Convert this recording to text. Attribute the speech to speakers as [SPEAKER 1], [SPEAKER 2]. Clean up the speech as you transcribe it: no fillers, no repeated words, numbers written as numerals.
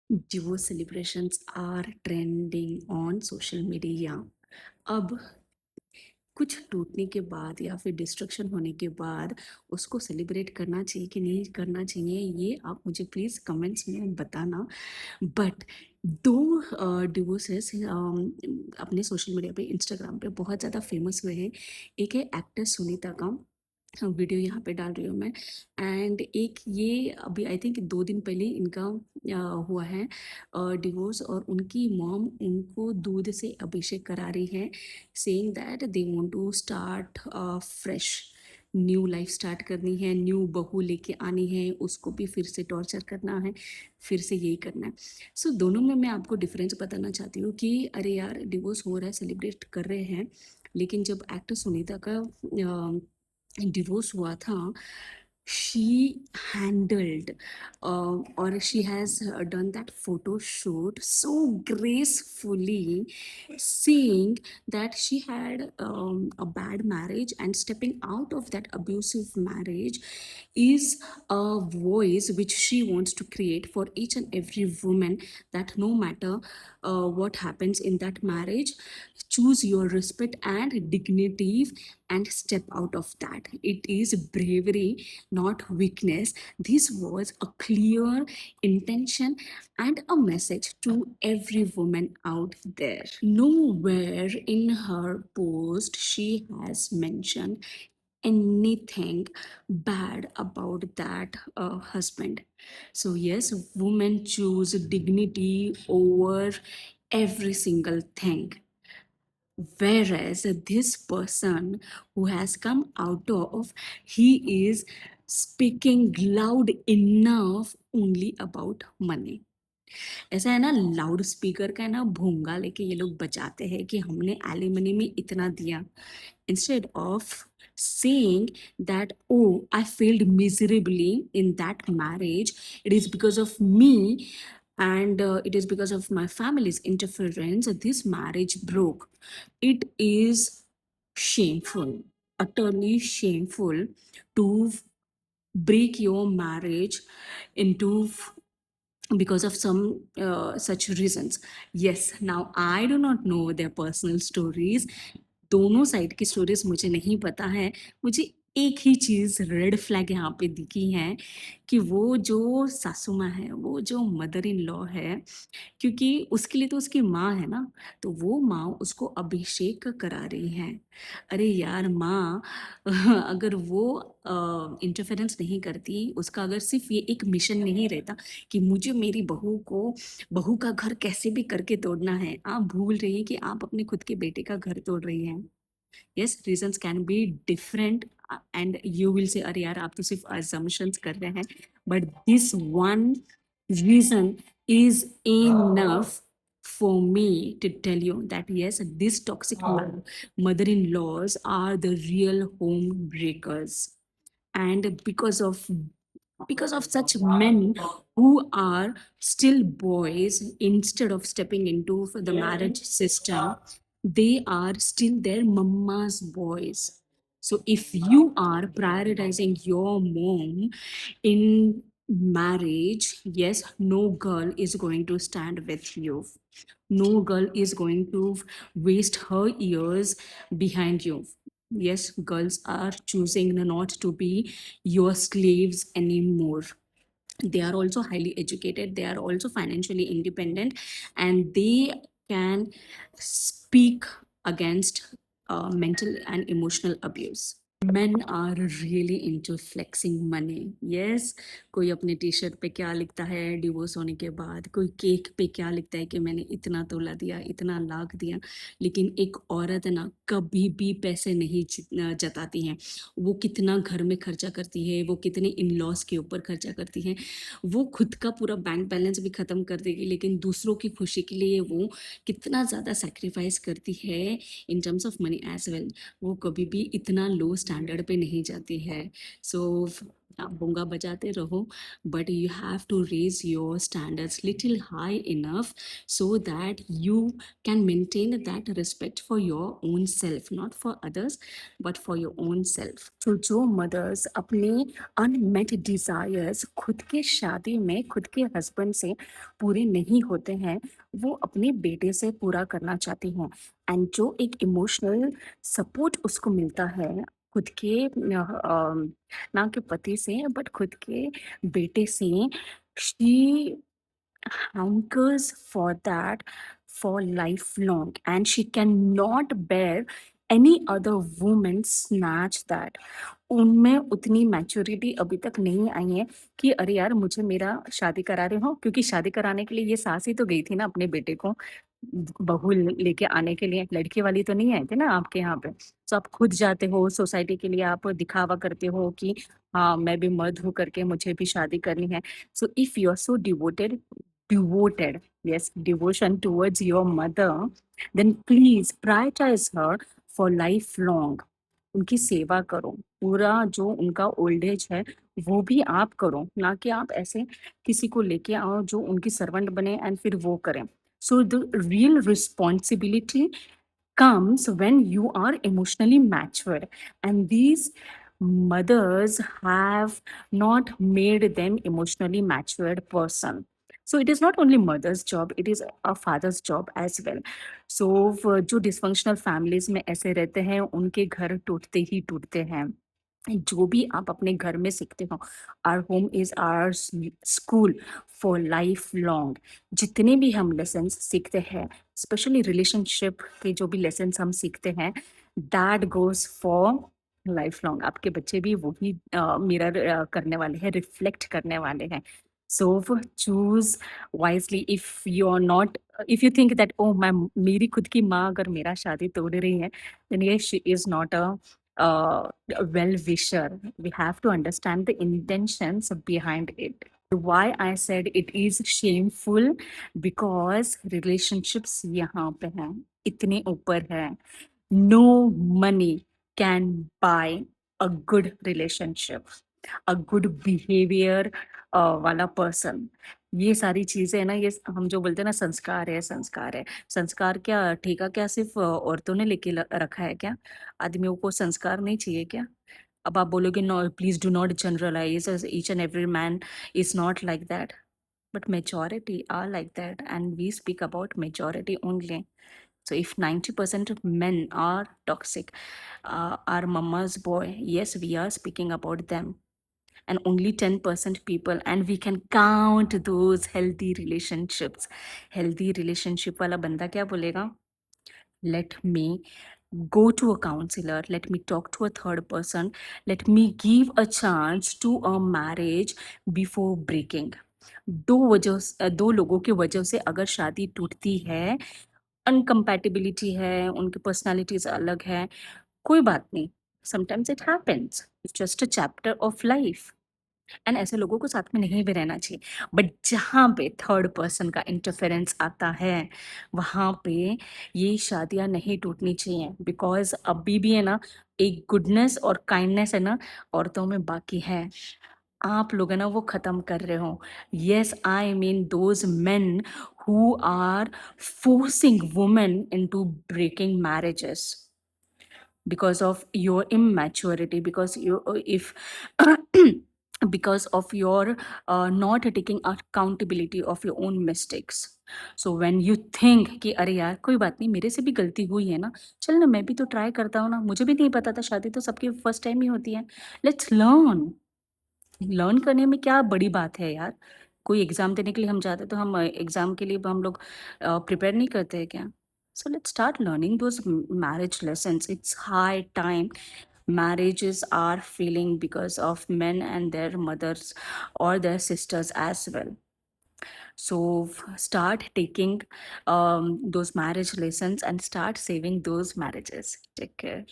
[SPEAKER 1] Divorce celebrations are trending on social media. अब कुछ टूटने के बाद या फिर डिस्ट्रक्शन होने के बाद उसको सेलिब्रेट करना चाहिए कि नहीं करना चाहिए, ये आप मुझे प्लीज़ कमेंट्स में बताना। बट दो डिवोर्सेस अपने सोशल मीडिया पे, इंस्टाग्राम पे बहुत ज़्यादा फेमस हुए हैं। एक है एक्टर सुनीता का, वीडियो यहाँ पे डाल रही हूँ मैं। एंड एक ये अभी आई थिंक 2 दिन पहले इनका हुआ है डिवोर्स, और उनकी मॉम उनको दूध से अभिषेक करा रही है, saying that they want to start fresh, new life start करनी है, न्यू बहू लेके आनी है, उसको भी फिर से टॉर्चर करना है, फिर से यही करना है। सो दोनों में मैं आपको डिफरेंस बताना चाहती हूँ कि अरे यार, डिवोर्स हो रहा है, सेलिब्रेट कर रहे हैं, लेकिन जब एक्टर सुनीता का डिवोर्स हुआ था, she handled or she has done that photo shoot so gracefully, saying that she had a bad marriage and stepping out of that abusive marriage is a voice which she wants to create for each and every woman, that no matter what happens in that marriage, choose your respect and dignity and step out of that. It is bravery, not weakness. This was a clear intention and a message to every woman out there. Nowhere in her post she has mentioned anything bad about that husband. So yes, women choose dignity over every single thing. Whereas this person who has come out of, he is speaking loud enough only about money. ऐसा है ना, loud speaker का है ना, भोंगा लेके ये लोग बजाते हैं कि हमने एलिमनी में इतना दिया, instead of saying that, oh, I failed miserably in that marriage, it is because of me, and it is because of my family's interference this marriage broke. It is shameful, utterly shameful, to break your marriage into because of some such reasons. Yes, now I do not know their personal stories, दोनों side की stories मुझे नहीं पता है। मुझे एक ही चीज़ red flag यहाँ पे दिखी है कि वो जो सासू माँ है, वो जो मदर इन लॉ है, क्योंकि उसके लिए तो उसकी माँ है ना, तो वो माँ उसको अभिषेक करा रही है। अरे यार माँ, अगर वो इंटरफेरेंस नहीं करती, उसका अगर सिर्फ ये एक मिशन नहीं रहता कि मुझे मेरी बहू का घर कैसे भी करके तोड़ना है, आप भूल रही हैं कि आप अपने खुद के बेटे का घर तोड़ रही हैं। Yes, reasons can be different and you will say अरे यार आप तो सिर्फ assumptions कर रहे हैं, but this one reason is enough for me to tell you that yes, these toxic mother-in-laws are the real home breakers. And because of such men who are still boys, instead of stepping into the marriage system, they are still their mama's boys. So if you are prioritizing your mom in marriage, yes, no girl is going to stand with you, no girl is going to waste her years behind you. Yes, girls are choosing not to be your slaves anymore. They are also highly educated, they are also financially independent, and they can speak against mental and emotional abuse. Men are really into flexing money. Yes, कोई अपने T shirt पे क्या लिखता है divorce होने के बाद, कोई केक पे क्या लिखता है कि मैंने इतना तोला दिया, इतना लाख दिया। लेकिन एक औरत ना कभी भी पैसे नहीं जताती हैं। वो कितना घर में खर्चा करती है, वो कितने इन लॉस के ऊपर खर्चा करती है, वो खुद का पूरा बैंक बैलेंस भी ख़त्म कर देगी, लेकिन दूसरों की खुशी के लिए वो कितना ज़्यादा सेक्रीफाइस करती है in terms of money as well. वो कभी भी इतना लो स्टैंडर्ड पे नहीं जाती है। सो आप बुंगा बजाते रहो, but you have to raise your standards little high enough so that you can maintain that respect for your own self, not for others, but for your own self. तो जो मदर्स अपने अनमेट डिजायर्स खुद के शादी में खुद के husband से पूरे नहीं होते हैं, वो अपने बेटे से पूरा करना चाहती हैं। एंड जो एक इमोशनल सपोर्ट उसको मिलता है खुद के ना के पति से बट खुद के बेटे से, she hankers for that for lifelong, and she cannot bear any other woman snatch that. उनमें उतनी मैच्योरिटी अभी तक नहीं आई है कि अरे यार मुझे मेरा शादी करा रहे हो, क्योंकि शादी कराने के लिए ये सास ही तो गई थी ना अपने बेटे को बहू लेके आने के लिए, लड़की वाली तो नहीं आए थे ना आपके यहाँ पे। तो आप खुद जाते हो सोसाइटी के लिए, आप दिखावा करते हो कि हाँ मैं भी मर्द हूँ करके मुझे भी शादी करनी है। So if you are so devoted, yes, devotion towards your mother, then please prioritize her for lifelong. उनकी सेवा करो, पूरा जो उनका ओल्ड एज है वो भी आप करो, ना कि आप ऐसे किसी को लेके आओ जो उनकी सर्वेंट बने एंड फिर वो करें। So the real responsibility comes when you are emotionally matured, and these mothers have not made them emotionally matured person. So it is not only mother's job, it is a father's job as well. So जो dysfunctional families में ऐसे रहते हैं उनके घर टूटते ही टूटते हैं। जो भी आप अपने घर में सीखते हो, our home is our school for life long. जितने भी हम लेसन सीखते हैं, स्पेशली रिलेशनशिप के जो भी लेसन हम सीखते हैं, that goes for life long. आपके बच्चे भी वही मिरर करने वाले हैं, रिफ्लेक्ट करने वाले हैं। So choose wisely. If you are not, if you think that oh मैं मेरी खुद की माँ अगर मेरा शादी तोड़ रही है, then yes, she is not a well wisher. We have to understand the intentions behind it. Why I said it is shameful, because relationships यहाँ पे हैं, इतने ऊपर है। No money can buy a good relationship, a good behavior वाला person. ये सारी चीजें है ना, ये हम जो बोलते हैं ना संस्कार है, संस्कार है। संस्कार क्या ठेका क्या सिर्फ औरतों ने लेके रखा है क्या? आदमियों को संस्कार नहीं चाहिए क्या? अब आप बोलोगे no please do not generalize, each and every man is not like that, but majority are like that, and we speak about majority only. So if 90% of men are toxic, are mama's boy, yes, we are speaking about them, and only 10% people, and we can count those healthy relationships. Healthy relationship वाला बंदा क्या बोलेगा? Let me go to a counselor, let me talk to a third person, let me give a chance to a marriage before breaking. दो लोगों की वजह से अगर शादी टूटती है, अनकम्पैटिबिलिटी है, उनकी पर्सनालिटीज अलग है, कोई बात नहीं, sometimes it happens, it's just a chapter of life, and ऐसे लोगों को साथ में नहीं भी रहना चाहिए। बट जहाँ पे थर्ड पर्सन का इंटरफेरेंस आता है, वहाँ पे ये शादियाँ नहीं टूटनी चाहिए, बिकॉज अभी भी है ना एक गुडनेस और काइंडनेस है ना औरतों में बाकी है। आप लोग है ना वो खत्म कर रहे हो। Yes, I mean those men who are forcing women into breaking marriages because of your immaturity, because you if because of your not taking accountability of your own mistakes. So when you think कि अरे यार कोई बात नहीं, मेरे से भी गलती हुई है ना, चल ना मैं भी तो ट्राई करता हूँ ना, मुझे भी नहीं पता था, शादी तो सबकी फर्स्ट टाइम ही होती है, लेट्स लर्न। लर्न करने में क्या बड़ी बात है यार? कोई एग्जाम देने के लिए हम जाते तो हम एग्जाम के लिए हम लोग प्रिपेयर नहीं करते हैं क्या? So let's start learning those marriage lessons. It's high time. Marriages are failing because of men and their mothers or their sisters as well. So start taking those marriage lessons and start saving those marriages. Take care.